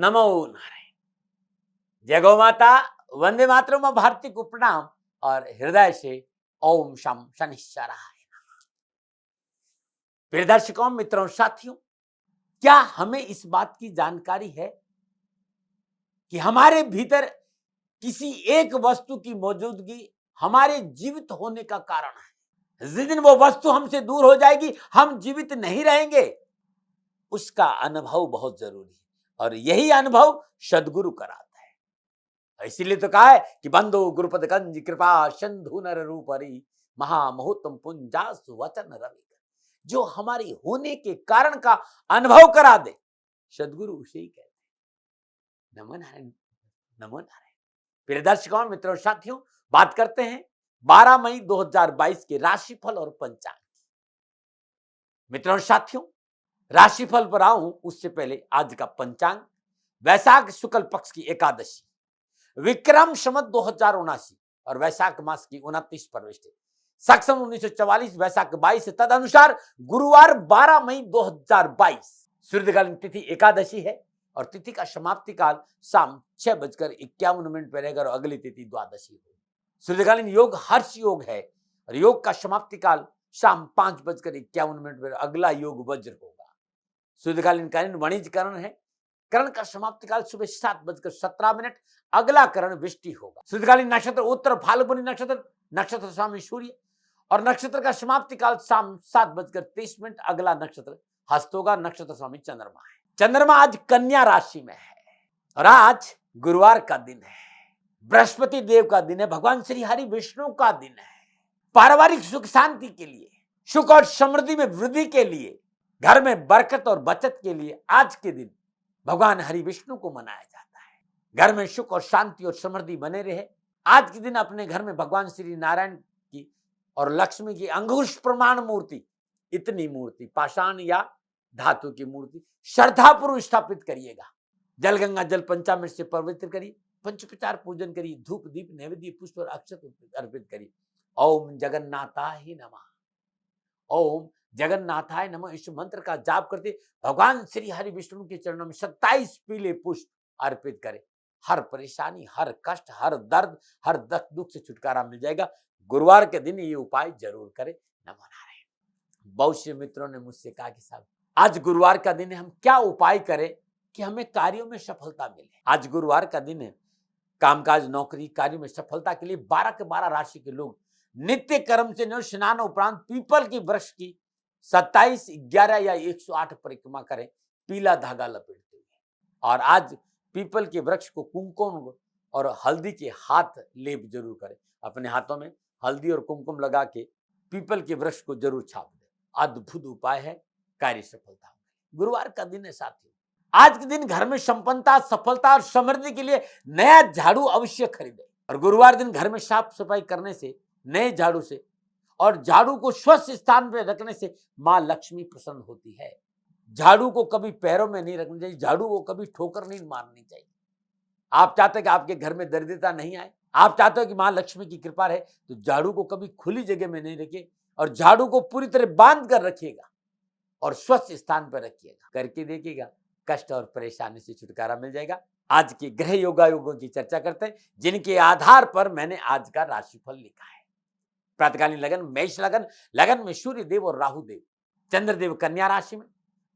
नमो नारायण। जय गौ माता, वंदे मातरम, भारती को प्रणाम और हृदय से ओम शम शनिश्चराय। प्रिय दर्शकों, मित्रों, साथियों, क्या हमें इस बात की जानकारी है कि हमारे भीतर किसी एक वस्तु की मौजूदगी हमारे जीवित होने का कारण है। जिस दिन वो वस्तु हमसे दूर हो जाएगी, हम जीवित नहीं रहेंगे। उसका अनुभव बहुत जरूरी है और यही अनुभव सद्गुरु कराता है। इसीलिए तो कहा है कि बंधु गुरुपद कंज कृपा सिंधु नर रूपरी महामहोत्तम पुंजासु वचन रवि। जो हमारी होने के कारण का अनुभव करा दे, सद्गुरु उसे ही कहते हैं। नमो नारायण, नमो नारायण। प्रिय दर्शकों, मित्रों, साथियों, बात करते हैं 12 मई 2022 के राशिफल और पंचांग। मित्रों, साथियों, राशिफल पर आऊं उससे पहले आज का पंचांग। वैशाख शुक्ल पक्ष की एकादशी, विक्रम संवत 2079 और वैशाख मास की 29 प्रविष्टि, सक्षम 1944, वैशाख 22, तद अनुसार गुरुवार 12 मई 2022। सूर्यकालीन तिथि एकादशी है और तिथि का समाप्ति काल शाम 6:51 पर रहेगा और अगली तिथि द्वादशी होगी। सूर्यकालीन योग हर्ष योग है और योग का समाप्ति काल शाम 5:51 पर, अगला योग वज्र होगा। सूर्यकालीन करण वाणिज्य करण है। करण का समाप्ति काल सुबह 7:17, अगला करण वृष्टि होगा। सूर्यकालीन नक्षत्र उत्तर फाल्गुनी नक्षत्र, नक्षत्र स्वामी सूर्य और नक्षत्र का समाप्ति काल शाम 7:23, अगला नक्षत्र हस्त होगा। नक्षत्र स्वामी चंद्रमा है। चंद्रमा आज कन्या राशि में है और आज गुरुवार का दिन है, बृहस्पति देव का दिन है, भगवान श्री हरि विष्णु का दिन है। पारिवारिक सुख शांति के लिए, सुख और समृद्धि में वृद्धि के लिए, घर में बरकत और बचत के लिए आज के दिन भगवान हरि विष्णु को मनाया जाता है। घर में सुख और शांति और समृद्धि बने रहे, आज के दिन अपने घर में भगवान श्री नारायण की और लक्ष्मी की अंगुश प्रमाण मूर्ति, इतनी मूर्ति, पाषाण या धातु की मूर्ति श्रद्धापूर्वक स्थापित करिएगा। जल गंगा जल पंचामृत से पवित्र करिए, पंचोपचार पूजन करिए, धूप दीप नैवेद्य पुष्प और अक्षत अर्पित करिए। ओम जगन्नाथाय नमः, ओम जगन्नाथाय नमः, इस मंत्र का जाप करते भगवान श्री हरि विष्णु के चरणों में 27 पीले पुष्प अर्पित करें। हर परेशानी, हर कष्ट, हर दर्द, हर दुख से छुटकारा मिल जाएगा। गुरुवार के दिन ये उपाय जरूर करें। नमो नारायण। बहुत से मित्रों ने मुझसे कहा कि साहब, आज गुरुवार का दिन है, हम क्या उपाय करें कि हमें कार्यों में सफलता मिले। आज गुरुवार का दिन है, कामकाज नौकरी कार्यों में सफलता के लिए 12 के 12 राशि के लोग नित्य कर्म से स्नान उपरांत पीपल की वृक्ष की 27, 11 या 108 परिक्रमा करें, पीला धागा लपेटते हुए। और आज पीपल के वृक्ष को कुमकुम और हल्दी के हाथ लेप जरूर करें। अपने हाथों में हल्दी और कुमकुम लगा के पीपल के वृक्ष को जरूर छाप दें। अद्भुत उपाय है, कार्य सफलता। गुरुवार का दिन है साथियों, आज के दिन घर में संपन्नता, सफलता और समृद्धि के लिए नया झाड़ू अवश्य खरीदें। और गुरुवार दिन घर में साफ सफाई करने से, नए झाड़ू से और झाड़ू को स्वच्छ स्थान पर रखने से मां लक्ष्मी प्रसन्न होती है। झाड़ू को कभी पैरों में नहीं रखना चाहिए, झाड़ू को कभी ठोकर नहीं मारनी चाहिए। आप चाहते हैं कि आपके घर में दरिद्रता नहीं आए, आप चाहते हो कि मां लक्ष्मी की कृपा रहे, तो झाड़ू को कभी खुली जगह में नहीं रखिए और झाड़ू को पूरी तरह बांध कर रखिएगा और स्वच्छ स्थान पर रखिएगा। करके देखिएगा, कष्ट और परेशानी से छुटकारा मिल जाएगा। आज के ग्रह योगायोगों की चर्चा करते हैं, जिनके आधार पर मैंने आज का राशिफल लिखा है। प्रातकालीन लगन मेष लगन, लगन में सूर्य देव और राहु देव, चंद्रदेव कन्या राशि में,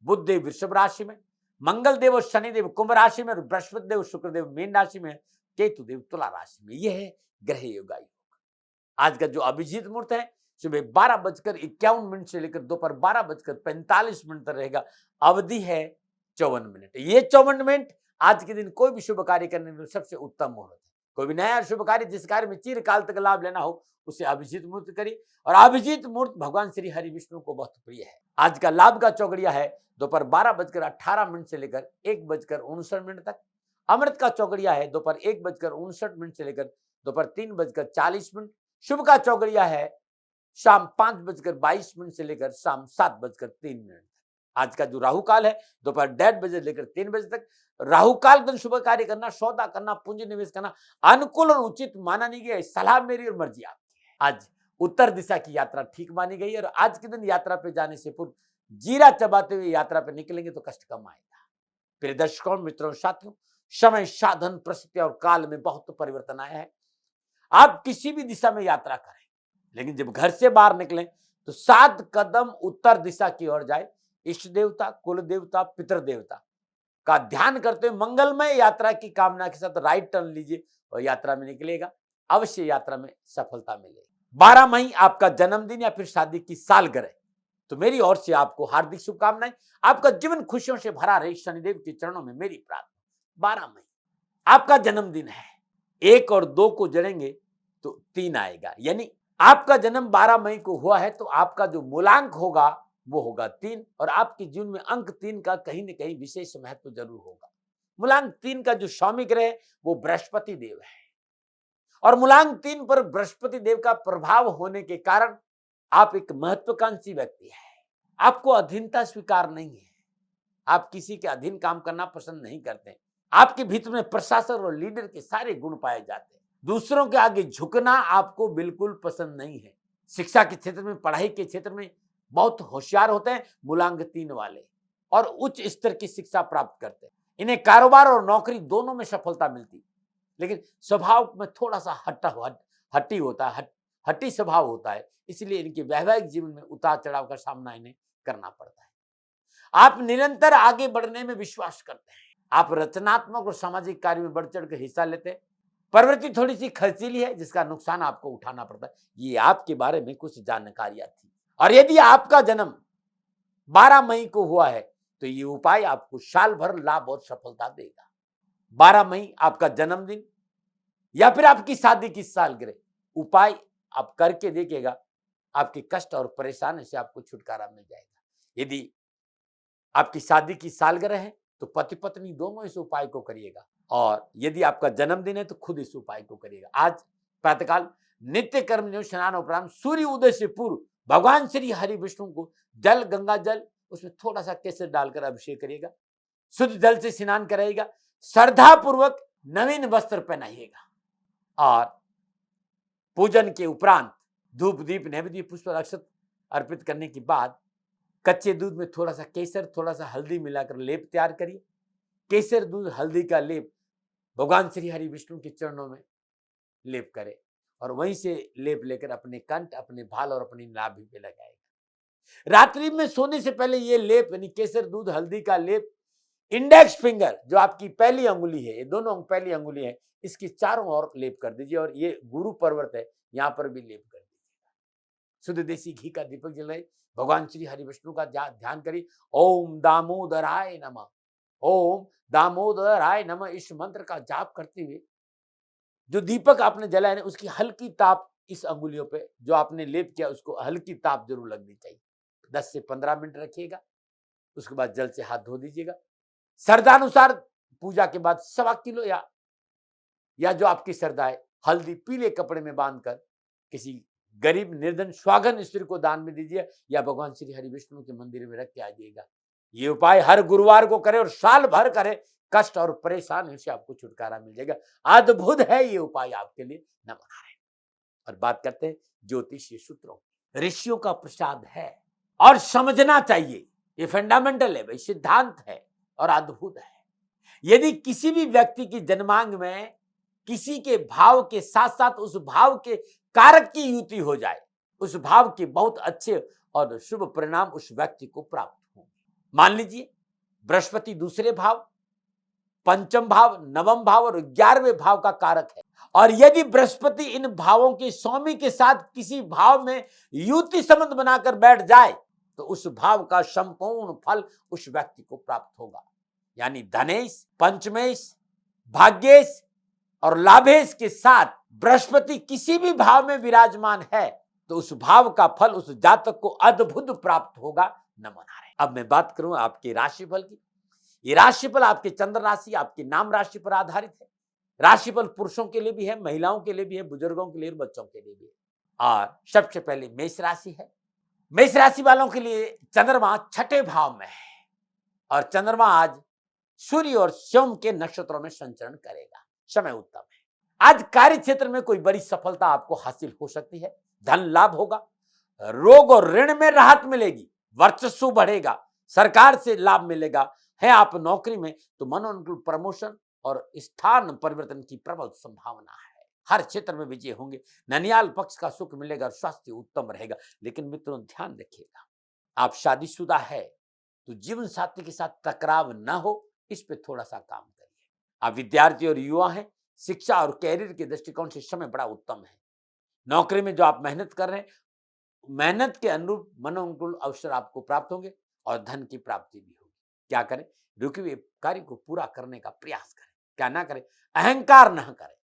बुध देव वृषभ राशि में, मंगल देव और शनि देव कुंभ राशि में, बृहस्पति देव शुक्रदेव मीन राशि में, केतु देव तुला राशि में। यह है ग्रह योगायोग। आज का जो अभिजीत मुहूर्त है सुबह 12:51 से लेकर दोपहर 12:45 तक रहेगा। अवधि है 54 मिनट। ये 54 मिनट आज के दिन कोई भी शुभ कार्य करने में सबसे उत्तम मुहूर्त है। कोई भी नया शुभ कार्य, जिस कार्य में चिरकाल तक लाभ लेना हो, उसे अभिजीत मुहूर्त करिए। और अभिजीत मुहूर्त भगवान श्री हरि विष्णु को बहुत प्रिय है। आज का लाभ का चौगड़िया है दोपहर 12:18 से लेकर 1:59 तक। अमृत का चौगड़िया है दोपहर 1:59 से लेकर दोपहर 3:40। शुभ का चौगड़िया है शाम 5:22 से लेकर शाम 7:03। आज का जो राहु काल है दोपहर 1:30 लेकर 3 बजे तक। राहु काल दिन शुभ कार्य करना, सौदा करना, पूंजी निवेश करना अनुकूल और उचित माना नहीं गया। सलाह मेरी और मर्जी आपकी है। आज उत्तर दिशा की यात्रा ठीक मानी गई और आज के दिन यात्रा पे जाने से पूर्व जीरा चबाते हुए यात्रा पे निकलेंगे तो कष्ट कम आएगा। प्रिय दर्शकों, मित्रों, साथियों, समय, साधन, परिस्थिति और काल में बहुत परिवर्तन आया है। आप किसी भी दिशा में यात्रा करें, लेकिन जब घर से बाहर निकलें तो 7 कदम उत्तर दिशा की ओर जाए। इष्ट देवता, कुल देवता, पितृ देवता का ध्यान करते हुए मंगलमय यात्रा की कामना के साथ राइट टर्न लीजिए और यात्रा में निकलेगा। अवश्य यात्रा में सफलता मिलेगी। 12 मई आपका जन्मदिन या फिर शादी की सालगिरह, तो मेरी ओर से आपको हार्दिक शुभकामनाएं। आपका जीवन खुशियों से भरा रहे, शनिदेव के चरणों में मेरी प्रार्थना। 12 मई आपका जन्मदिन है। 1 और 2 को जोड़ेंगे तो 3 आएगा, यानी आपका जन्म 12 मई को हुआ है तो आपका जो मूलांक होगा वो होगा 3, और आपके जीवन में अंक 3 का कहीं न कहीं विशेष महत्व जरूर होगा। मूलांक 3 का जो स्वामी ग्रह है वो बृहस्पति देव है, और मूलांक 3 पर बृहस्पति देव का प्रभाव होने के कारण आप एक महत्वाकांक्षी व्यक्ति है। आपको अधीनता स्वीकार नहीं है, आप किसी के अधीन काम करना पसंद नहीं करते। आपके भीतर में प्रशासन और लीडर के सारे गुण पाए जाते हैं। दूसरों के आगे झुकना आपको बिल्कुल पसंद नहीं है। शिक्षा के क्षेत्र में, पढ़ाई के क्षेत्र में बहुत होशियार होते हैं मूलांक 3 वाले, और उच्च स्तर की शिक्षा प्राप्त करते हैं। इन्हें कारोबार और नौकरी दोनों में सफलता मिलती, लेकिन स्वभाव में थोड़ा सा हट्टी होता है, हट्टी स्वभाव होता है, इसलिए इनके वैवाहिक जीवन में उतार चढ़ाव का सामना इन्हें करना पड़ता है। आप निरंतर आगे बढ़ने में विश्वास करते हैं। आप रचनात्मक और सामाजिक कार्य में बढ़ चढ़ कर हिस्सा लेते हैं। प्रवृत्ति थोड़ी सी खर्चीली है, जिसका नुकसान आपको उठाना पड़ता है। ये आपके बारे में कुछ जानकारियां थी। और यदि आपका जन्म 12 मई को हुआ है तो ये उपाय आपको साल भर लाभ और सफलता देगा। 12 मई आपका जन्मदिन या फिर आपकी शादी की सालगिरह, उपाय आप करके देखिएगा, आपके कष्ट और परेशानी से आपको छुटकारा मिल जाएगा। यदि आपकी शादी की सालगिरह है तो पति पत्नी दोनों इस उपाय को करिएगा, और यदि आपका जन्मदिन है तो खुद इस उपाय को करिएगा। आज प्रातःकाल नित्य कर्म स्नान उपरांत सूर्य उदय से पूर्व भगवान श्री हरि विष्णु को जल, गंगा जल, उसमें थोड़ा सा केसर डालकर अभिषेक करिएगा। शुद्ध जल से स्नान कराइएगा। श्रद्धा पूर्वक नवीन वस्त्र पहनाइएगा, और पूजन के उपरांत धूप, दीप, नैवेद्य, पुष्प, अक्षत अर्पित करने के बाद कच्चे दूध में थोड़ा सा केसर, थोड़ा सा हल्दी मिलाकर लेप तैयार करिए। केसर, दूध, हल्दी का लेप भगवान श्री हरि विष्णु के चरणों में लेप करें, और वहीं से लेप लेकर अपने कंठ, अपने भाल और अपनी नाभि पे लगाएगा। रात्रि में सोने से पहले ये लेप, यानी केसर, दूध, हल्दी का लेप, इंडेक्स फिंगर, जो आपकी पहली अंगुली है, ये दोनों पहली अंगुली है, इसकी चारों ओर लेप कर दीजिए। और ये गुरु पर्वत है, यहाँ पर भी लेप कर दीजिएगा। शुद्ध देसी घी का दीपक जलाए, भगवान श्री हरि विष्णु का ध्यान करिए। ओम दामोदराय नमः, ओम दामोदराय नमः, इस मंत्र का जाप करते हुए जो दीपक आपने जलाया उसकी हल्की ताप इस अंगुलियों पे जो आपने लेप किया उसको हल्की ताप जरूर लगनी चाहिए। 10 से 15 मिनट रखिएगा। उसके बाद जल से हाथ धो दीजिएगा। श्रद्धानुसार पूजा के बाद 1.25 किलो या जो आपकी श्रद्धा है, हल्दी पीले कपड़े में बांधकर किसी गरीब, निर्धन, स्वागन स्त्री को दान में दीजिए, या भगवान श्री हरि विष्णु के मंदिर में रख के आ जाइएगा। ये उपाय हर गुरुवार को करें और साल भर करें, कष्ट और परेशानी से आपको छुटकारा मिल जाएगा। अद्भुत है ये उपाय आपके लिए, नमन है। और बात करते हैं ज्योतिषीय सूत्रों। ऋषियों का प्रसाद है और समझना चाहिए, ये फंडामेंटल है भाई, सिद्धांत है और अद्भुत है। यदि किसी भी व्यक्ति की जन्मांग में किसी के भाव के साथ साथ उस भाव के कारक की युति हो जाए, उस भाव के बहुत अच्छे और शुभ परिणाम उस व्यक्ति को प्राप्त होंगे। मान लीजिए बृहस्पति दूसरे भाव, पंचम भाव, नवम भाव और 11वें भाव का कारक है, और यदि बृहस्पति इन भावों के स्वामी के साथ किसी भाव में युति संबंध बनाकर बैठ जाए तो उस भाव का संपूर्ण फल उस व्यक्ति को प्राप्त होगा। यानी धनेश, पंचमेश, भाग्येश और लाभेश के साथ बृहस्पति किसी भी भाव में विराजमान है तो उस भाव का फल उस जातक को अद्भुत प्राप्त होगा। नमन है। अब मैं बात करूं आपके राशिफल की। ये राशिफल आपके चंद्र राशि, आपके नाम राशि पर आधारित है। राशिफल पुरुषों के लिए भी है, महिलाओं के लिए भी है, बुजुर्गों के लिए, बच्चों के लिए भी है। और सबसे पहले मेष राशि है। मेष राशि वालों के लिए चंद्रमा 6ठे भाव में है, और चंद्रमा आज सूर्य और सोम के नक्षत्रों में संचरण करेगा। समय उत्तम है। आज कार्य क्षेत्र में कोई बड़ी सफलता आपको हासिल हो सकती है। धन लाभ होगा, रोग और ऋण में राहत मिलेगी, वर्चस्व बढ़ेगा, सरकार से लाभ मिलेगा, है आप नौकरी में तो मनोनुकूल प्रमोशन और स्थान परिवर्तन की प्रबल संभावना है। हर क्षेत्र में विजय होंगे। ननियाल पक्ष का सुख मिलेगा और स्वास्थ्य उत्तम रहेगा। लेकिन मित्रों ध्यान रखिएगा, आप शादीशुदा है तो जीवन साथी के साथ टकराव न हो, इस पे थोड़ा सा काम करिए। आप विद्यार्थी और युवा हैं, शिक्षा और कैरियर के दृष्टिकोण से समय बड़ा उत्तम है। नौकरी में जो आप मेहनत कर रहे हैं, मेहनत के अनुरूप मनोनुकूल अवसर आपको प्राप्त होंगे और धन की प्राप्ति भी होगी। क्या करें? रुके हुए कार्य को पूरा करने का प्रयास करें। क्या ना करें? अहंकार न करें।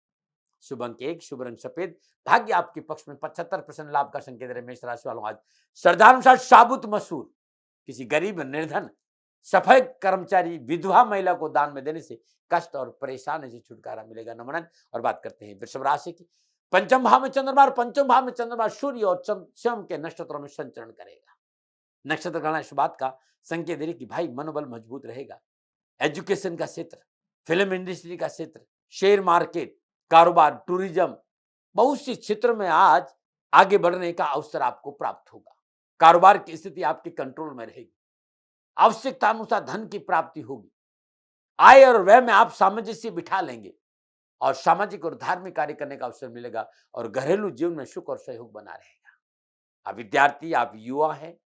शुभ अंक 1, शुभ रंग सफेद। भाग्य आपके पक्ष में 75% लाभ का संकेत रहे। मेष राशि वालों आज श्रद्धानुसार साबुत मसूर किसी गरीब, निर्धन, सफाई कर्मचारी, विधवा महिला को दान में देने से कष्ट और परेशानी से छुटकारा मिलेगा। नमन। और बात करते हैं वृषभ राशि की। पंचम भाव में चंद्रमा और पंचम भाव में चंद्रमा सूर्य और स्वयं के नक्षत्रों में संचरण करेगा। नक्षत्र गणना इस बात का संकेत दे रही कि भाई मनोबल मजबूत रहेगा। एजुकेशन का क्षेत्र, फिल्म इंडस्ट्री का क्षेत्र, शेयर मार्केट, कारोबार, टूरिज्म, बहुत से क्षेत्रों में आज आगे बढ़ने का अवसर आपको प्राप्त होगा। कारोबार की स्थिति आपके कंट्रोल में रहेगी। आवश्यकता अनुसार धन की प्राप्ति होगी। आय और व्यय में आप सामंजस्य बिठा लेंगे और सामाजिक और धार्मिक कार्य करने का अवसर मिलेगा और घरेलू जीवन में सुख और सहयोग बना रहेगा। आप विद्यार्थी, आप युवा हैं,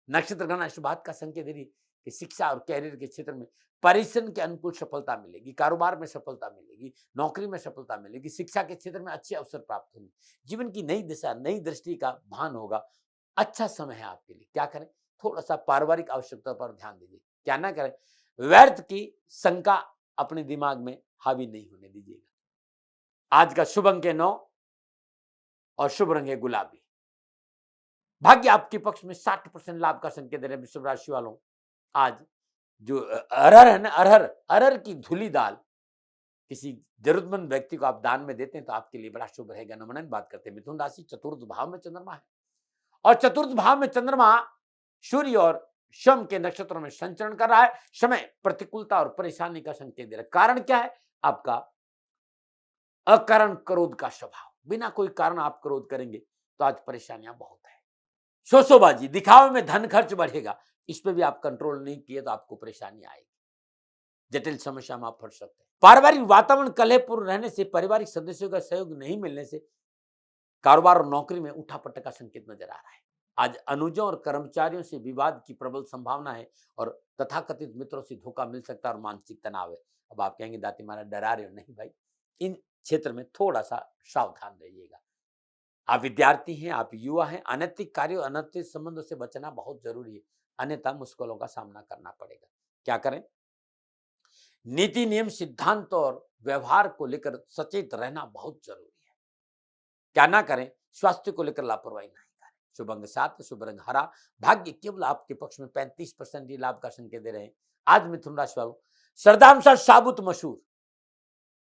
नक्षत्र गणना इस बात का संकेत दे रही कि शिक्षा और कैरियर के क्षेत्र में परिश्रम के अनुकूल सफलता मिलेगी। कारोबार में सफलता मिलेगी, नौकरी में सफलता मिलेगी, शिक्षा के क्षेत्र में अच्छे अवसर प्राप्त होंगे। जीवन की नई दिशा, नई दृष्टि का भान होगा। अच्छा समय है आपके लिए। क्या करें? थोड़ा सा पारिवारिक आवश्यकता पर ध्यान दीजिए। क्या ना करें? व्यर्थ की शंका अपने दिमाग में हावी नहीं होने दीजिएगा। आज का शुभ अंक है 9 और शुभ रंग है गुलाबी। भाग्य आपके पक्ष में 60% लाभ का संकेत दे रहे हैं। वृषभ राशि वालों आज जो अरहर है ना, अरहर की धुली दाल किसी जरूरतमंद व्यक्ति को आप दान में देते हैं तो आपके लिए बड़ा शुभ रहेगा। नमन। बात करते हैं मिथुन राशि। चतुर्थ भाव में चंद्रमा है और चतुर्थ भाव में चंद्रमा सूर्य और शम के नक्षत्रों में संचरण कर रहा है। समय प्रतिकूलता और परेशानी का संकेत दे रहा है। कारण क्या है? आपका अकारण क्रोध का स्वभाव। बिना कोई कारण आप क्रोध करेंगे तो आज परेशानियां बहुत है। शोशोबाजी, दिखावे में धन खर्च बढ़ेगा। इस पे भी आप कंट्रोल नहीं किए तो आपको परेशानी आएगी। जटिल समस्या में आप फंस सकते हैं। पारिवारिक वातावरण कलहपूर्ण रहने से, पारिवारिक सदस्यों का सहयोग नहीं मिलने से कारोबार और नौकरी में उठापटक का संकेत नजर आ रहा है। आज अनुजों और कर्मचारियों से विवाद की प्रबल संभावना है और तथाकथित मित्रों से धोखा मिल सकता है और मानसिक तनाव है। अब आप कहेंगे दाती महाराज डरा रहे हो। नहीं भाई, इन क्षेत्र में थोड़ा सा सावधान रहिएगा। आप विद्यार्थी हैं, आप युवा हैं, अनैतिक कार्यों, अनैतिक संबंधों से बचना बहुत जरूरी है, अन्यथा मुश्किलों का सामना करना पड़ेगा। क्या करें? नीति, नियम, सिद्धांत और व्यवहार को लेकर सचेत रहना बहुत जरूरी है। क्या ना करें? स्वास्थ्य को लेकर लापरवाही नहीं करें। शुभ अंक 7, शुभ रंग हरा। भाग्य केवल आपके पक्ष में 35% ही लाभ का संकेत दे रहे हैं। आज मिथुन राशि वालों श्रद्धानुसार साबुत मसूर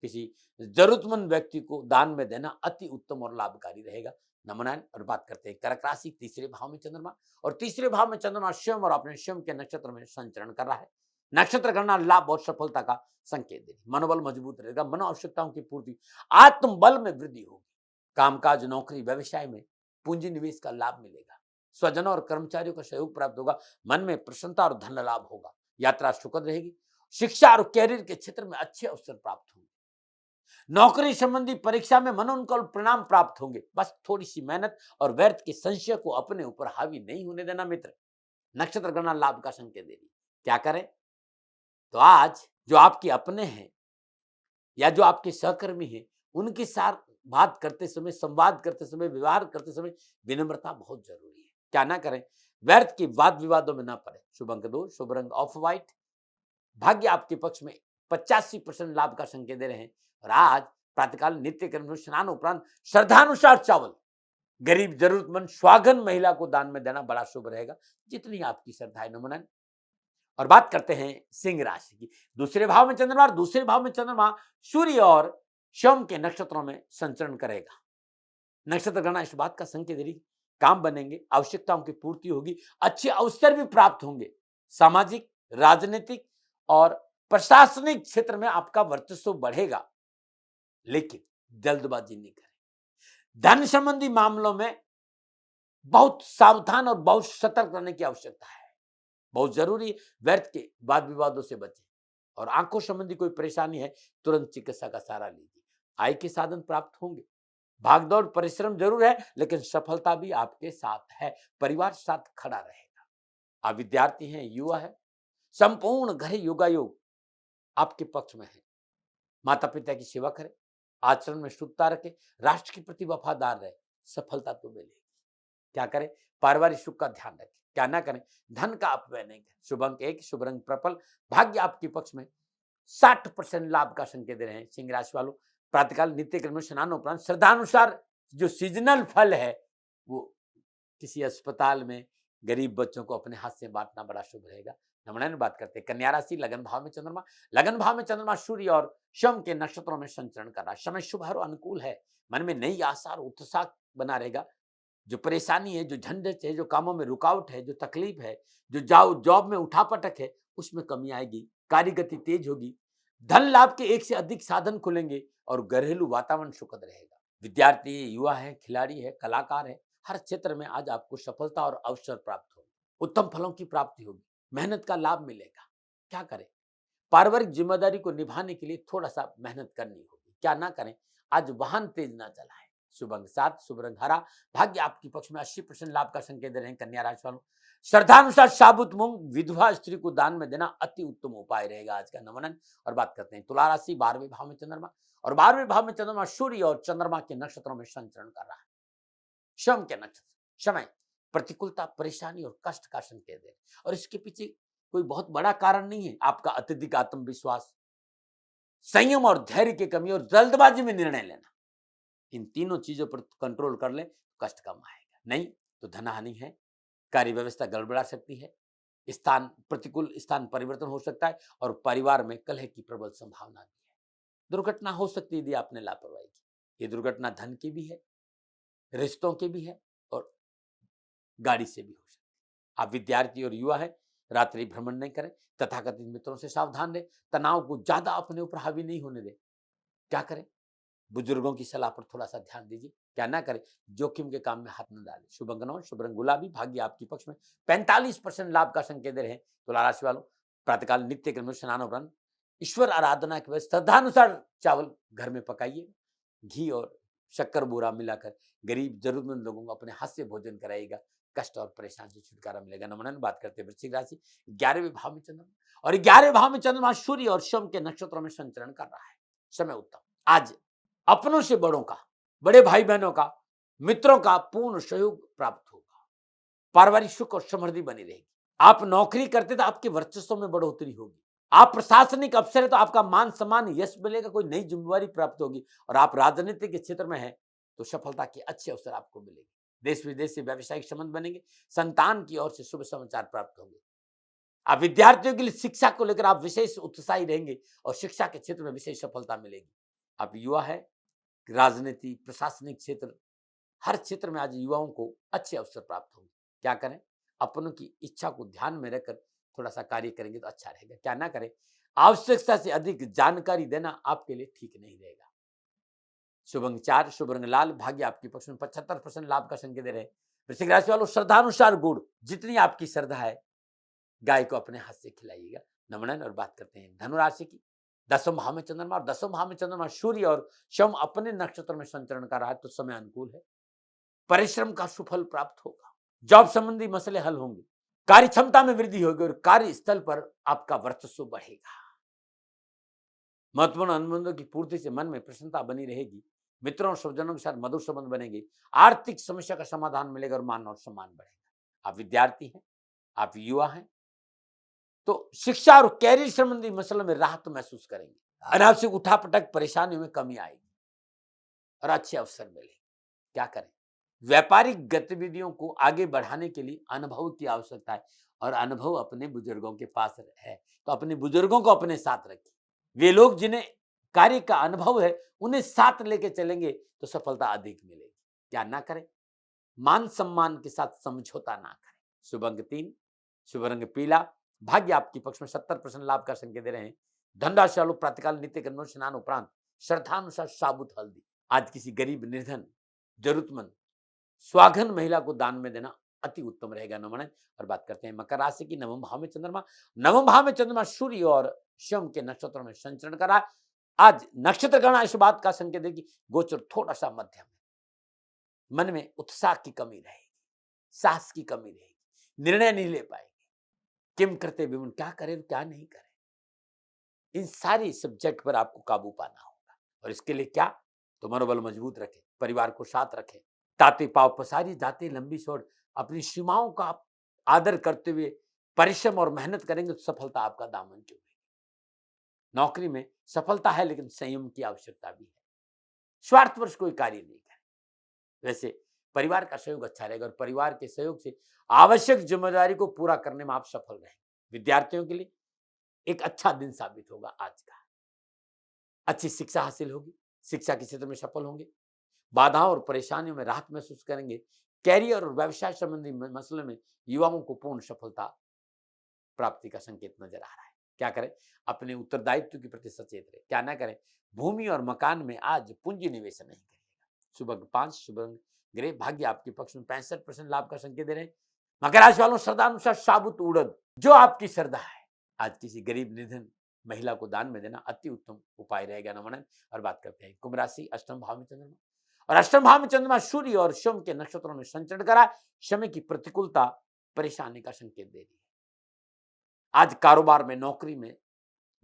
किसी जरूरतमंद व्यक्ति को दान में देना अति उत्तम और लाभकारी रहेगा। नमन। और बात करते हैं कर्क राशि। तीसरे भाव में चंद्रमा और तीसरे भाव में चंद्रमा स्वयं और अपने स्वयं के नक्षत्र में संचरण कर रहा है। नक्षत्र गणना लाभ और सफलता का संकेत दे। मनोबल मजबूत रहेगा। मनो आवश्यकताओं की पूर्ति, आत्मबल में वृद्धि होगी। कामकाज, नौकरी, व्यवसाय में पूंजी निवेश का लाभ मिलेगा। स्वजनों और कर्मचारियों का सहयोग प्राप्त होगा। मन में प्रसन्नता और धन लाभ होगा। यात्रा सुखद रहेगी। शिक्षा और कैरियर के क्षेत्र में अच्छे अवसर प्राप्त होंगे। नौकरी संबंधी परीक्षा में मनोनुकूल परिणाम प्राप्त होंगे। बस थोड़ी सी मेहनत और व्यर्थ के संशय को अपने ऊपर हावी नहीं होने देना मित्र। नक्षत्र गणना लाभ का संकेत दे रही। क्या करें? तो आज जो आपके अपने हैं या जो आपके सहकर्मी हैं, उनके साथ बात करते समय, संवाद करते समय, व्यवहार करते समय विनम्रता बहुत जरूरी है। क्या ना करें? व्यर्थ के वाद विवादों में ना पड़े। शुभ अंक 2, शुभ रंग ऑफ व्हाइट। भाग्य आपके पक्ष में 85% लाभ का संकेत दे रहे हैं और आज प्रातःकाल नित्य कर्म स्नान उपरांत श्रद्धानुसार चावल गरीब, जरूरतमंद, स्वागन महिला को दान में देना बड़ा शुभ रहेगा, जितनी आपकी श्रद्धा है। नमन। और बात करते हैं सिंह राशि की। दूसरे भाव में चंद्रमा और दूसरे भाव में चंद्रमा सूर्य और सोम के नक्षत्रों में संचरण करेगा। नक्षत्र गणना इस बात का संकेत दे रही, काम बनेंगे, आवश्यकताओं की पूर्ति होगी, अच्छे अवसर भी प्राप्त होंगे। सामाजिक, राजनीतिक और प्रशासनिक क्षेत्र में आपका वर्चस्व बढ़ेगा, लेकिन जल्दबाजी नहीं करें। धन संबंधी मामलों में बहुत सावधान और बहुत सतर्क रहने की आवश्यकता है। बहुत जरूरी है। व्यर्थ के वाद विवादों से बचें और आंखों संबंधी कोई परेशानी है तुरंत चिकित्सा का सहारा लीजिए। आय के साधन प्राप्त होंगे। भागदौड़ परिश्रम जरूर है लेकिन सफलता भी आपके साथ है, परिवार साथ खड़ा रहेगा। आप विद्यार्थी हैं, युवा है, संपूर्ण घर योगायोग आपके पक्ष में है। माता पिता की सेवा करें, आचरण में शुद्धता रखें, राष्ट्र के प्रति वफादार रहे, सफलता तो मिलेगी। क्या करें? पारिवारिक सुख का ध्यान रखें। क्या ना करें? धन का अपव्यय नहीं करें। शुभ अंक 1, शुभ रंग पर्पल, भाग्य आपके पक्ष में। 60% लाभ का संकेत दे रहे हैं। सिंह राशि वालों, प्रातःकाल नित्य कर्म में स्नान उपरांत श्रद्धानुसार जो सीजनल फल है वो किसी अस्पताल में गरीब बच्चों को अपने हाथ से बांटना बड़ा शुभ रहेगा। नमूना बात करते हैं कन्या राशि, लगन भाव में चंद्रमा। लगन भाव में चंद्रमा सूर्य और शम के नक्षत्रों में संचरण कर रहा है। समय शुभ और अनुकूल है। मन में नई आशा और उत्साह बना रहेगा। जो परेशानी है, जो झंझट है, जो कामों में रुकावट है, जो तकलीफ है, जो जॉब में उठापटक है, उसमें कमी आएगी। कार्य गति तेज होगी। धन लाभ के एक से अधिक साधन खुलेंगे और घरेलू वातावरण सुखद रहेगा। विद्यार्थी, युवा है, खिलाड़ी है, कलाकार है, हर क्षेत्र में आज आपको सफलता और अवसर प्राप्त होगी। उत्तम फलों की प्राप्ति होगी। मेहनत का लाभ मिलेगा। क्या करें? पारिवारिक जिम्मेदारी को निभाने के लिए थोड़ा सा मेहनत करनी होगी। क्या ना करें? आज वाहन तेज ना चलाएं। शुभ अंक 7, शुभ रंग हरा, भाग्य आपके पक्ष में। 80% लाभ का संकेत दे रहे हैं कन्या राशि वालों। श्रद्धानुसार साबुत मूंग विधवा स्त्री को दान में देना अति उत्तम उपाय रहेगा आज का नमन। और बात करते हैं तुला राशि, 12वें भाव में चंद्रमा और 12वें भाव में चंद्रमा सूर्य और चंद्रमा के नक्षत्रों में संचरण कर रहा है। शम के नक्षत्र समय प्रतिकूलता, परेशानी और कष्ट का संकेत दे और इसके पीछे कोई बहुत बड़ा कारण नहीं है। आपका अत्यधिक आत्मविश्वास, संयम और धैर्य की कमी और जल्दबाजी में निर्णय लेना, इन तीनों चीजों पर कंट्रोल कर ले, कष्ट कम आएगा। नहीं तो धनहानि है, कार्य व्यवस्था गड़बड़ा सकती है, स्थान प्रतिकूल स्थान परिवर्तन हो सकता है और परिवार में कलह की प्रबल संभावना भी है। दुर्घटना हो सकती है यदि आपने लापरवाही की। ये दुर्घटना धन की भी है, रिश्तों की भी है और गाड़ी से भी हो सकती है। आप विद्यार्थी और युवा है, रात्रि भ्रमण नहीं करें, तथाकथित मित्रों से सावधान रहे, तनाव को ज्यादा अपने ऊपर हावी नहीं होने दें। क्या करें? बुजुर्गों की सलाह पर थोड़ा सा ध्यान दीजिए। क्या ना करें? जोखिम के काम में हाथ न डालें। शुभ अंक 9, शुभ रंग गुलाबी, भाग्य आपके पक्ष में। 45% लाभ का संकेत दे रहे हैं तुला राशि वालों। प्रातःकाल नित्य कर्म में स्नान उपरांत ईश्वर आराधना के बाद श्रद्धानुसार चावल घर में पकाइए। घी और शक्कर बूरा मिलाकर गरीब जरूरतमंद लोगों को अपने हाथ से भोजन कराइएगा। कष्ट और परेशानी से छुटकारा मिलेगा। नमन बात करते हैं वृश्चिक राशि, 11वें भाव में चंद्रमा और 11वें भाव में चंद्रमा सूर्य और शम के नक्षत्रों में संचरण कर रहा है। समय उत्तम। आज अपनों से बड़ों का, बड़े भाई बहनों का, मित्रों का पूर्ण सहयोग प्राप्त होगा। पारिवारिक सुख और समृद्धि बनी रहेगी। आप नौकरी करते तो आपके वर्चस्व में बढ़ोतरी होगी। आप प्रशासनिक अफसर है तो आपका मान सम्मान, यश मिलेगा, कोई नई जिम्मेवारी प्राप्त होगी। और आप राजनीति के क्षेत्र में हैं तो सफलता के अच्छे अवसर आपको मिलेंगे। देश विदेश से व्यावसायिक संबंध बनेंगे। संतान की ओर से शुभ समाचार प्राप्त होंगे। आप विद्यार्थियों के लिए शिक्षा को लेकर आप विशेष उत्साही रहेंगे और शिक्षा के क्षेत्र में विशेष सफलता मिलेगी। आप युवा है, राजनीति, प्रशासनिक क्षेत्र, हर क्षेत्र में आज युवाओं को अच्छे अवसर प्राप्त होंगे। क्या करें? अपनों की इच्छा को ध्यान में रखकर थोड़ा सा कार्य करेंगे तो अच्छा रहेगा। क्या ना करें? आवश्यकता से अधिक जानकारी देना आपके लिए ठीक नहीं रहेगा। शुभ अंक 4, शुभ रंग लाल, भाग्य आपके पक्ष में। 75% लाभ का संकेत दे रहे हैं वृश्चिक राशि वालों। श्रद्धानुसार गुड़, जितनी आपकी श्रद्धा है, गाय को अपने हाथ से खिलाइएगा। नमन। और बात करते हैं धनु राशि की, 10वें भाव में चंद्रमा और 10वें भाव में चंद्रमा सूर्य और शम अपने नक्षत्र में संचरण कर रहा है तो समय अनुकूल है। परिश्रम का सुफल प्राप्त होगा। जॉब संबंधी मसले हल होंगे। कार्य क्षमता में वृद्धि होगी और कार्य स्थल पर आपका वर्चस्व बढ़ेगा। महत्वपूर्ण अनुबंधों की पूर्ति से मन में प्रसन्नता बनी रहेगी। मित्रों और स्वजनों के साथ मधुर संबंध बनेंगे। आर्थिक समस्या का समाधान मिलेगा और मान और सम्मान बढ़ेगा। आप विद्यार्थी हैं, आप युवा हैं तो शिक्षा और कैरियर संबंधी मसलों में राहत महसूस करेंगे। अनावश्यक उठापटक परेशानियों में कमी आएगी और अच्छे अवसर मिलेंगे। क्या करें? व्यापारिक गतिविधियों को आगे बढ़ाने के लिए अनुभव की आवश्यकता है और अनुभव अपने बुजुर्गों के पास है तो अपने बुजुर्गों को अपने साथ रखिए। वे लोग जिन्हें कार्य का अनुभव है उन्हें साथ लेके चलेंगे तो सफलता अधिक मिलेगी। क्या ना करें? मान सम्मान के साथ समझौता ना करें। शुभ अंक 3, शुभ रंग पीला, भाग्य आपके पक्ष में। 70% लाभ का संकेत दे रहे हैं धन राशि वालों। प्रातःकाल नित्य कर्म में स्नान उपरांत श्रद्धानुसार साबुत हल्दी आज किसी गरीब, निर्धन, जरूरतमंद, स्वाघन महिला को दान में देना अति उत्तम रहेगा नमन। और बात करते हैं मकर राशि की। नवम भाव में चंद्रमा, नवम भाव में चंद्रमा सूर्य और शम के नक्षत्रों में संचरण करा। आज नक्षत्र गणना इस बात का संकेत है कि गोचर थोड़ा सा मध्यम है, मन में उत्साह की कमी रहेगी, साहस की कमी रहेगी, निर्णय नहीं ले पाएंगे, किम करते विमुन, क्या करें क्या नहीं करें, इन सारी सब्जेक्ट पर आपको काबू पाना होगा। और इसके लिए क्या, तो मनोबल मजबूत रखें, परिवार को साथ रखें, ताते पाव पसारी जाते लंबी छोड़, अपनी सीमाओं का आप आदर करते हुए परिश्रम और मेहनत करेंगे तो सफलता आपका दामन चूमेगी। नौकरी में सफलता है लेकिन संयम की आवश्यकता भी है, स्वार्थवश कोई कार्य नहीं करें। वैसे परिवार का सहयोग अच्छा रहेगा और परिवार के सहयोग से आवश्यक जिम्मेदारी को पूरा करने में आप सफल रहेंगे। विद्यार्थियों के लिए एक अच्छा दिन साबित होगा आज का, अच्छी शिक्षा हासिल होगी, शिक्षा के क्षेत्र में सफल होंगे, बाधाओं और परेशानियों में राहत महसूस करेंगे। कैरियर और व्यवसाय संबंधी मसले में युवाओं को पूर्ण सफलता प्राप्ति का संकेत नजर आ रहा है। क्या करें, अपने उत्तरदायित्व के प्रति सचेत रहे। क्या ना करें, भूमि और मकान में आज पूंजी निवेश नहीं करिएगा। सुबह 5 शुभ ग्रह भाग्य आपके पक्ष में 65% लाभ का संकेत दे रहे हैं। मकर राशि वालों, श्रद्धा अनुसार साबुत उड़द जो आपकी श्रद्धा है, आज किसी गरीब निधन महिला को दान में देना अति उत्तम उपाय रहेगा नमन। और बात करते हैं कुंभ राशि, अष्टम भाव में चंद्रमा, और अष्टम भाव में चंद्रमा सूर्य और सोम के नक्षत्रों में संचरण करा। समय की प्रतिकूलता परेशानी का संकेत दे रही है। आज कारोबार में, नौकरी में,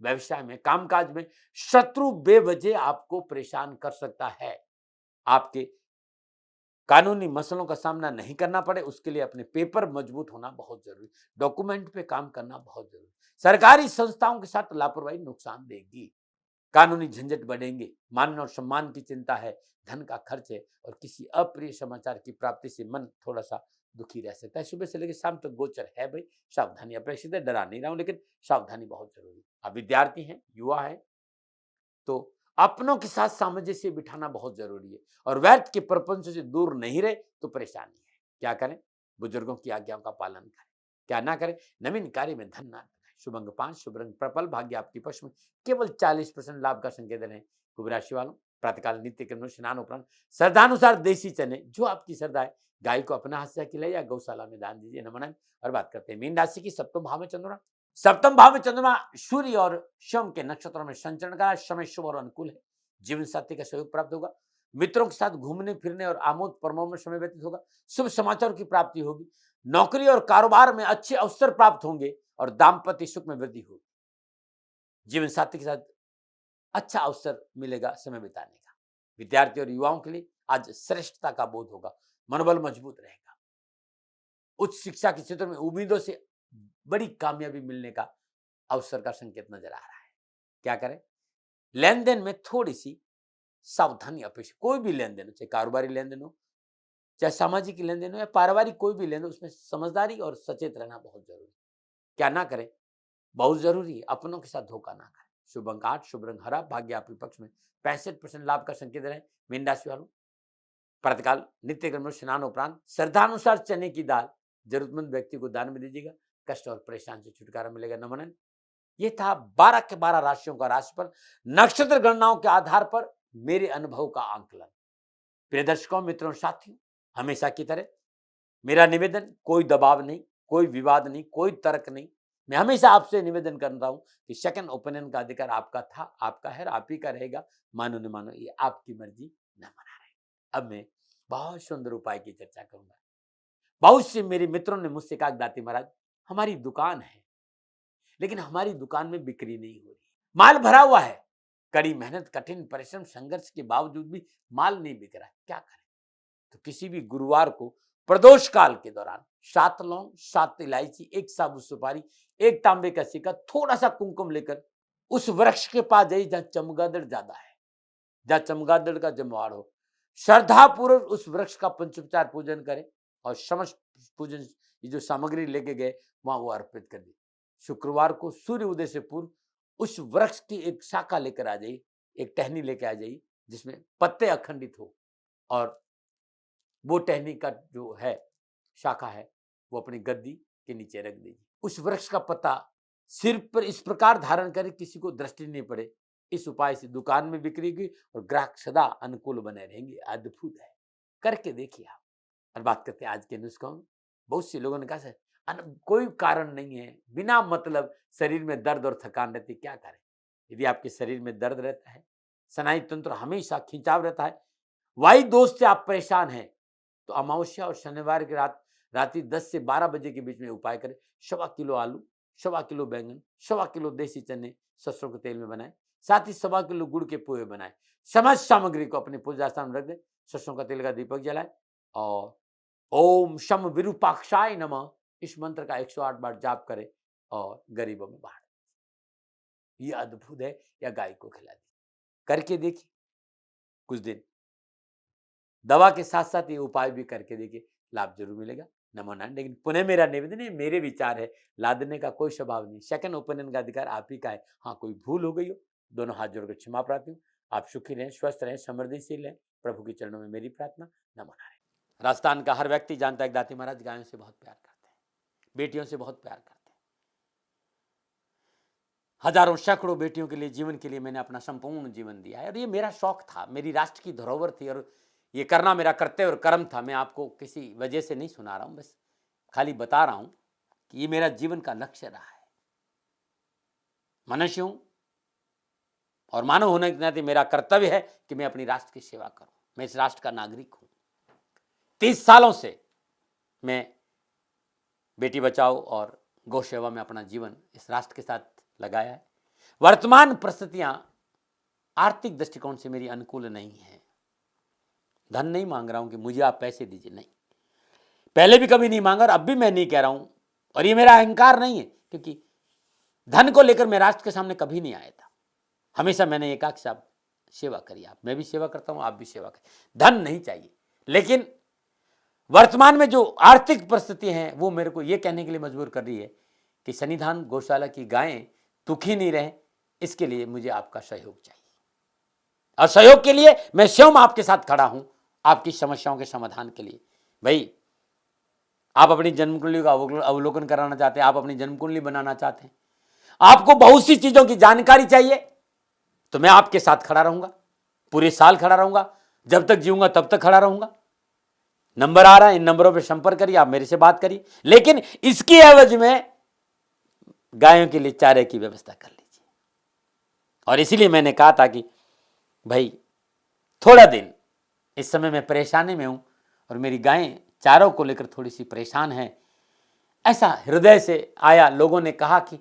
व्यवसाय में, कामकाज में शत्रु बेवजह आपको परेशान कर सकता है। आपके कानूनी मसलों का सामना नहीं करना पड़े उसके लिए अपने पेपर मजबूत होना बहुत जरूरी, डॉक्यूमेंट पे काम करना बहुत जरूरी। सरकारी संस्थाओं के साथ लापरवाही नुकसान देगी, कानूनी झंझट बढ़ेंगे, मान और सम्मान की चिंता है, धन का खर्च है और किसी अप्रिय समाचार की प्राप्ति से मन थोड़ा सा दुखी रह सकता है। सुबह से लेकर शाम तक गोचर है भाई, सावधानी अपेक्षित है। डरा नहीं रहा हूं लेकिन सावधानी बहुत जरूरी। आप विद्यार्थी हैं, युवा है, तो अपनों के साथ सामंजस्य बिठाना बहुत जरूरी है और व्यर्थ के प्रपंच से दूर नहीं रहे तो परेशानी है। क्या करें, बुजुर्गों की आज्ञाओं का पालन करें। क्या ना करें, नवीन कार्य में धन ना लगाएं। शुभ अंक 5, शुभ रंग पर्पल, भाग्य आपके पक्ष में, केवल 40% लाभ का संकेत रहे। कुंभ राशि वालों, प्रातःकाल नित्य कर्म स्नान उपरांत श्रद्धानुसार देसी चने जो आपकी श्रद्धा है, गाय को अपना हाथ से खिलाइए या गौशाला में दान दीजिए नमन। और बात करते हैं मीन राशि की। सप्तम भाव में चंद्रमा, सप्तम भाव में चंद्रमा सूर्य और सोम के नक्षत्रों में संचरण का समय शुभ और अनुकूल है। जीवन साथी का सहयोग प्राप्त होगा, मित्रों के साथ घूमने फिरने और आमोद प्रमोद में समय व्यतीत होगा। शुभ समाचार की प्राप्ति होगी, नौकरी और कारोबार में अच्छे अवसर प्राप्त होंगे और दाम्पत्य सुख में वृद्धि होगी। जीवन साथी के साथ अच्छा अवसर मिलेगा समय बिताने का। विद्यार्थी और युवाओं के लिए आज श्रेष्ठता का बोध होगा, मनोबल मजबूत रहेगा। उच्च शिक्षा के क्षेत्र में उम्मीदों से बड़ी कामयाबी मिलने का अवसर का संकेत नजर आ रहा है। क्या करें, लेन देन में थोड़ी सी सावधानी अपेक्षित। कोई भी लेन देन हो, चाहे कारोबारी लेन देन हो, चाहे सामाजिक लेन देन हो या पारिवारिक कोई भी लेन देन, उसमें समझदारी और सचेत रहना बहुत जरूरी। क्या ना करें, बहुत जरूरी है, अपनों के साथ धोखा ना करें। शुभ अंक 8, शुभ रंग हरा, भाग्य आपके पक्ष में, 65% लाभ का संकेत रहे। मीन राशि वालों, प्रातःकाल नित्य कर्म स्नान उपरांत श्रद्धानुसार चने की दाल जरूरतमंद व्यक्ति को दान में दीजिएगा, कष्ट और परेशान से छुटकारा मिलेगा नमन। ये था 12 के 12 राशियों का राशिफल, नक्षत्र गणनाओं के आधार पर मेरे अनुभव का आंकलन। प्रिय दर्शकों, मित्रों, साथियों, हमेशा की तरह मेरा निवेदन, कोई दबाव नहीं, कोई विवाद नहीं, कोई तर्क नहीं। मैं हमेशा आपसे निवेदन करता हूं कि सेकंड ओपिनियन का अधिकार आपका था, आपका है, आप ही का रहेगा। मानो न मानो ये आपकी मर्जी, न मना रहे। अब मैं बहुत सुंदर उपाय की चर्चा करूंगा। बहुत से मेरे मित्रों ने मुझसे कहा, दाती महाराज हमारी दुकान है लेकिन हमारी दुकान में बिक्री नहीं हो रही, माल भरा हुआ है, कड़ी मेहनत, कठिन परिश्रम, संघर्ष के बावजूद भी माल नहीं बिक रहा है, क्या करें। तो किसी भी गुरुवार को प्रदोष काल के दौरान 7 लौंग, 7 इलायची, 1 साबुत सुपारी, 1 तांबे का सिक्का, थोड़ा सा कुमकुम लेकर उस वृक्ष के पास जाइए जहां चमगादड़ ज्यादा है, जहां चमगादड़ का जमवाड़ हो। श्रद्धा पूर्वक उस वृक्ष का पंचोपचार पूजन करें और समस्त पूजन ये जो सामग्री लेके गए वहां वो अर्पित कर दी। शुक्रवार को सूर्य उदय से पूर्व उस वृक्ष की एक शाखा लेकर आ जाइए, एक टहनी लेकर आ जाइए जिसमें पत्ते अखंडित हो, और वो टहनी का जो है शाखा है वो अपनी गद्दी के नीचे रख दीजिए। उस वृक्ष का पत्ता सिर पर इस प्रकार धारण करें किसी को दृष्टि नहीं पड़े। इस उपाय से दुकान में बिक्री की और ग्राहक सदा अनुकूल बने रहेंगे। अद्भुत है, करके देखिए आप। और बात करते हैं आज के नुस्खों। बहुत से लोगों ने कहा सर कोई कारण नहीं है, बिना मतलब शरीर में दर्द और थकान रहती, क्या करें? यदि आपके शरीर में दर्द रहता है, स्नायु तंत्र हमेशा खिंचाव रहता है, वायु दोष से आप परेशान हैं, तो अमावस्या और शनिवार की रात्रि 10 से 12 बजे के बीच में उपाय करें। 1.25 किलो आलू, 1.25 किलो बैंगन, 1.25 किलो देसी चने सरसों के तेल में बनाएं, साथ ही 1.25 किलो गुड़ के पोहे बनाएं। समस्त सामग्री को अपने पूजा स्थान में रख दें, सरसों का तेल का दीपक जलाएं और ओम शम विरूपाक्षाय नमः इस मंत्र का 108 बार जाप करें और गरीबों में बांट दें। ये अद्भुत है, या गाय को खिला दी, करके देखिए कुछ दिन, दवा के साथ साथ ये उपाय भी करके देखिए, लाभ जरूर मिलेगा। नमो नारायण। लेकिन पुनः मेरा निवेदन है, मेरे विचार है, लादने का कोई स्वभाव नहीं, सेकंड ओपिनियन का अधिकार आप ही का है। हाँ, कोई भूल हो गई हो, दोनों हाथ जोड़कर क्षमा प्रार्थी हूँ। आप सुखी रहें, स्वस्थ रहें, समृद्धिशील रहें, प्रभु के चरणों में मेरी प्रार्थना। नमो नारायण। राजस्थान का हर व्यक्ति जानता है कि दाती महाराज गायों से बहुत प्यार करते हैं, बेटियों से बहुत प्यार करते हैं। हजारों सैकड़ों बेटियों के लिए, जीवन के लिए मैंने अपना संपूर्ण जीवन दिया है, और ये मेरा शौक था, मेरी राष्ट्र की धरोहर थी, और ये करना मेरा कर्तव्य और कर्म था। मैं आपको किसी वजह से नहीं सुना रहा हूं, बस खाली बता रहा हूं कि ये मेरा जीवन का लक्ष्य रहा है। मनुष्य हूं और मानव होने के नाते मेरा कर्तव्य है कि मैं अपनी राष्ट्र की सेवा करूं। मैं इस राष्ट्र का नागरिक हूं। 30 सालों से मैं बेटी बचाओ और गौ सेवा में अपना जीवन इस राष्ट्र के साथ लगाया है। वर्तमान परिस्थितियां आर्थिक दृष्टिकोण से मेरी अनुकूल नहीं है। धन नहीं मांग रहा हूं कि मुझे आप पैसे दीजिए, नहीं, पहले भी कभी नहीं मांगा और अब भी मैं नहीं कह रहा हूं, और ये मेरा अहंकार नहीं है, क्योंकि धन को लेकर मैं राष्ट्र के सामने कभी नहीं आया था। हमेशा मैंने ये कहा कि साहब सेवा करिए, आप, मैं भी सेवा करता हूं, आप भी सेवा करिए, धन नहीं चाहिए। लेकिन वर्तमान में जो आर्थिक परिस्थिति है वो मेरे को ये कहने के लिए मजबूर कर रही है कि सन्निधान गौशाला की गायें दुखी नहीं रहे, इसके लिए मुझे आपका सहयोग चाहिए, और सहयोग के लिए मैं स्वयं आपके साथ खड़ा हूं, आपकी समस्याओं के समाधान के लिए। भाई, आप अपनी जन्म कुंडली का अवलोकन कराना चाहते हैं, आप अपनी जन्म कुंडली बनाना चाहते हैं, आपको बहुत सी चीजों की जानकारी चाहिए, तो मैं आपके साथ खड़ा रहूंगा, पूरे साल खड़ा रहूंगा, जब तक जीऊंगा तब तक खड़ा रहूंगा। नंबर आ रहा है, इन नंबरों पर संपर्क करिए, आप मेरे से बात करिए, लेकिन इसकी एवज में गायों के लिए चारे की व्यवस्था कर लीजिए। और इसीलिए मैंने कहा था कि भाई थोड़ा दिन, इस समय मैं परेशानी में हूं और मेरी गायें चारों को लेकर थोड़ी सी परेशान है, ऐसा हृदय से आया। लोगों ने कहा कि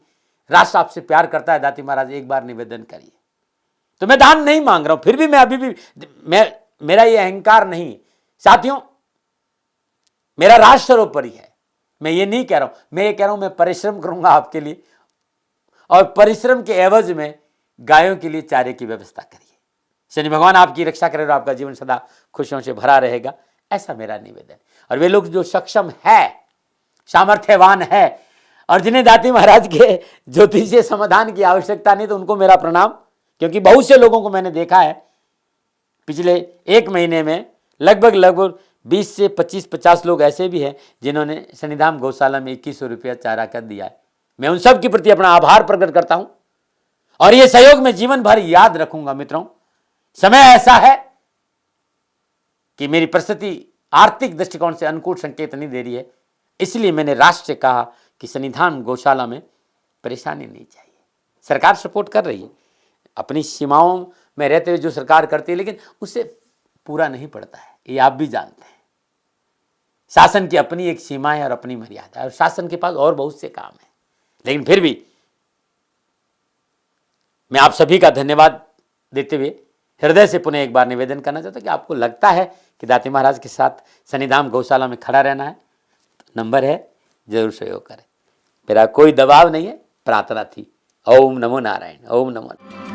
राष्ट्र आपसे प्यार करता है दाती महाराज, एक बार निवेदन करिए। तो मैं दान नहीं मांग रहा हूं, फिर भी मैं अभी भी, मेरा ये अहंकार नहीं साथियों, मेरा राष्ट्र सर्वोपरि है। मैं ये नहीं कह रहा हूं, मैं ये कह रहा हूं मैं परिश्रम करूंगा आपके लिए, और परिश्रम के एवज में गायों के लिए चारे की व्यवस्था करिए। शनि भगवान आपकी रक्षा करे और आपका जीवन सदा खुशियों से भरा रहेगा, ऐसा मेरा निवेदन। और वे लोग जो सक्षम है, सामर्थ्यवान है, और जिन्हें दाती महाराज के ज्योतिषीय समाधान की आवश्यकता नहीं, तो उनको मेरा प्रणाम, क्योंकि बहुत से लोगों को मैंने देखा है पिछले 1 महीने में, लगभग 20 से 25-50 लोग ऐसे भी हैं जिन्होंने सन्निधान गौशाला में 2100 रुपया चारा कर दिया है। मैं उन सब के प्रति अपना आभार प्रकट करता हूं, और यह सहयोग मैं जीवन भर याद रखूंगा। मित्रों, समय ऐसा है कि मेरी परिस्थिति आर्थिक दृष्टिकोण से अनुकूल संकेत नहीं दे रही है, इसलिए मैंने राष्ट्र से कहा कि सन्निधान गौशाला में परेशानी नहीं चाहिए। सरकार सपोर्ट कर रही है, अपनी सीमाओं में रहते हुए जो सरकार करती है, लेकिन उससे पूरा नहीं पड़ता है, ये आप भी जानते हैं। शासन की अपनी एक सीमा है और अपनी मर्यादा है, और शासन के पास और बहुत से काम है। लेकिन फिर भी मैं आप सभी का धन्यवाद देते हुए हृदय से पुनः एक बार निवेदन करना चाहता हूं कि आपको लगता है कि दाती महाराज के साथ सन्निधान गौशाला में खड़ा रहना है, तो नंबर है, जरूर सहयोग करें। मेरा कोई दबाव नहीं है, प्रार्थना थी। ओम नमो नारायण। ओम नमो नारायण।